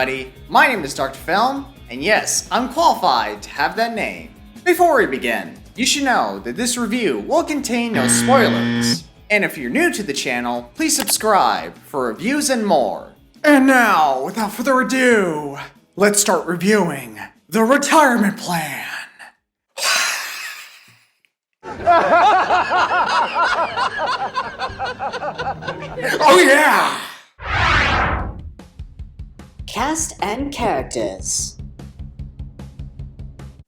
everybody. My name is Dr. Film, and yes, I'm qualified to have that name. Before we begin, you should know that this review will contain no spoilers. And if you're new to the channel, please subscribe for reviews and more. And now, without further ado, let's start reviewing the retirement plan. Oh yeah! Cast and characters.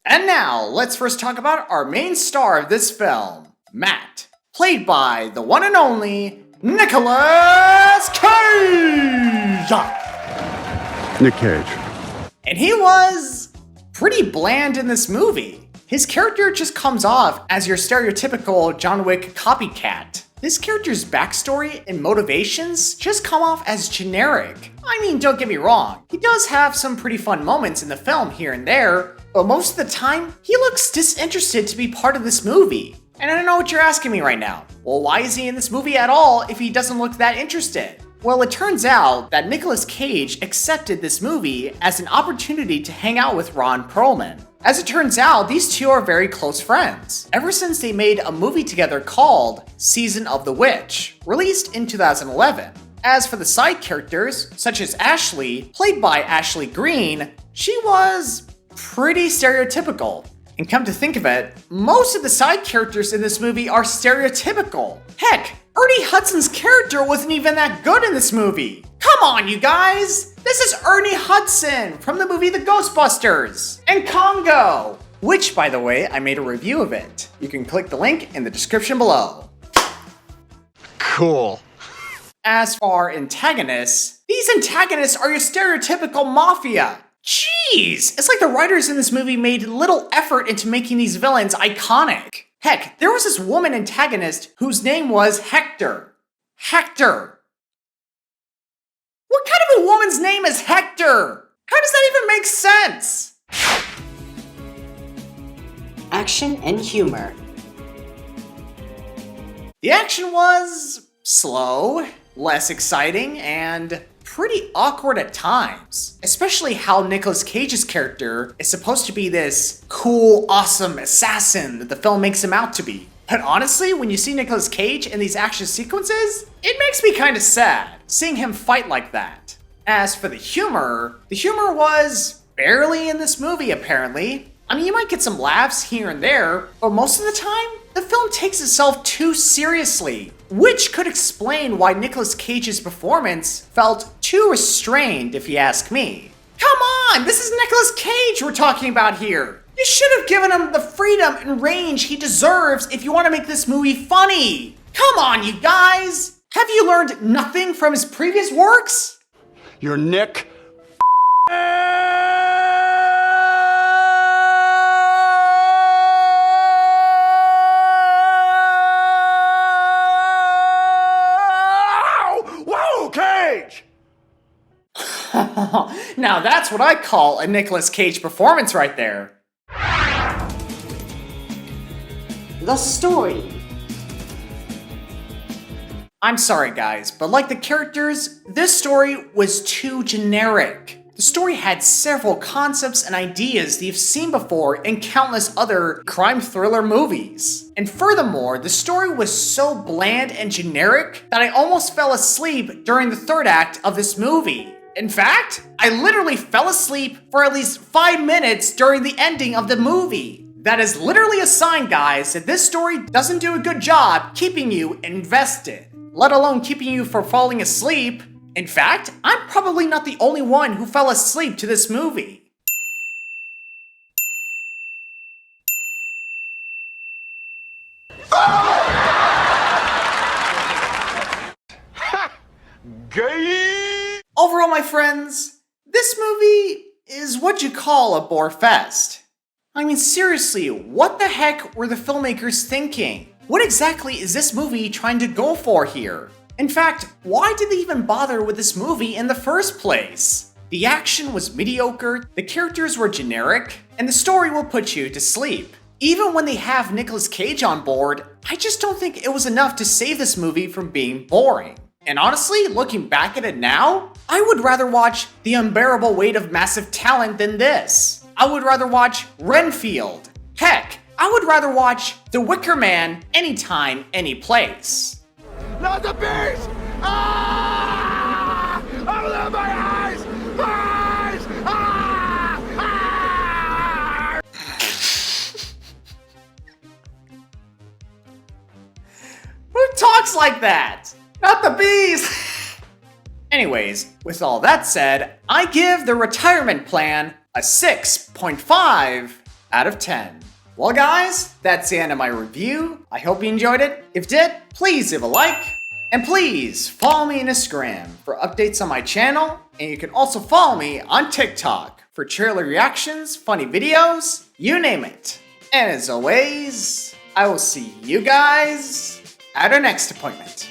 And now, let's first talk about our main star of this film, Matt, played by the one and only Nicolas Cage! Nick Cage. And he was pretty bland in this movie. His character just comes off as your stereotypical John Wick copycat. This character's backstory and motivations just come off as generic. I mean, don't get me wrong, he does have some pretty fun moments in the film here and there, but most of the time, he looks disinterested to be part of this movie. And I don't know what you're asking me right now. Well, why is he in this movie at all if he doesn't look that interested? Well, it turns out that Nicolas Cage accepted this movie as an opportunity to hang out with Ron Perlman. As it turns out, these two are very close friends, ever since they made a movie together called Season of the Witch, released in 2011. As for the side characters, such as Ashley, played by Ashley Greene, she was pretty stereotypical. And come to think of it, most of the side characters in this movie are stereotypical. Heck, Ernie Hudson's character wasn't even that good in this movie. Come on, you guys! This is Ernie Hudson from the movie The Ghostbusters and Congo, which, by the way, I made a review of it. You can click the link in the description below. Cool. As for antagonists, these antagonists are your stereotypical mafia. Jeez, it's like the writers in this movie made little effort into making these villains iconic. Heck, there was this woman antagonist whose name was Hector. Hector. What kind of a woman's name is Hector? How does that even make sense? Action and humor. The action was slow, less exciting, and pretty awkward at times. Especially how Nicolas Cage's character is supposed to be this cool, awesome assassin that the film makes him out to be. But honestly, when you see Nicolas Cage in these action sequences, it makes me kind of sad, seeing him fight like that. As for the humor was barely in this movie apparently. I mean, you might get some laughs here and there, but most of the time, the film takes itself too seriously, which could explain why Nicolas Cage's performance felt too restrained, if you ask me. Come on, this is Nicolas Cage we're talking about here. You should have given him the freedom and range he deserves if you want to make this movie funny. Come on, you guys! Have you learned nothing from his previous works? You're Nick. Whoa, Cage! Now that's what I call a Nicolas Cage performance right there. The story. I'm sorry guys, but like the characters, this story was too generic. The story had several concepts and ideas that you've seen before in countless other crime thriller movies. And furthermore, the story was so bland and generic that I almost fell asleep during the third act of this movie. In fact, I literally fell asleep for at least 5 minutes during the ending of the movie. That is literally a sign, guys, that this story doesn't do a good job keeping you invested, let alone keeping you from falling asleep. In fact, I'm probably not the only one who fell asleep to this movie. Gay! Overall, my friends, this movie is what you call a bore fest. I mean, seriously, what the heck were the filmmakers thinking? What exactly is this movie trying to go for here? In fact, why did they even bother with this movie in the first place? The action was mediocre, the characters were generic, and the story will put you to sleep. Even when they have Nicolas Cage on board, I just don't think it was enough to save this movie from being boring. And honestly, looking back at it now, I would rather watch The Unbearable Weight of Massive Talent than this. I would rather watch Renfield. Heck, I would rather watch The Wicker Man anytime, any place. Not the beast! Ah! Open my eyes! My eyes! Ah! Ah! Who talks like that? Not the bees! Anyways, with all that said, I give The Retirement Plan a 6.5 out of 10. Well guys, that's the end of my review. I hope you enjoyed it. If you did, please leave a like. And please follow me on Instagram for updates on my channel. And you can also follow me on TikTok for trailer reactions, funny videos, you name it. And as always, I will see you guys at our next appointment.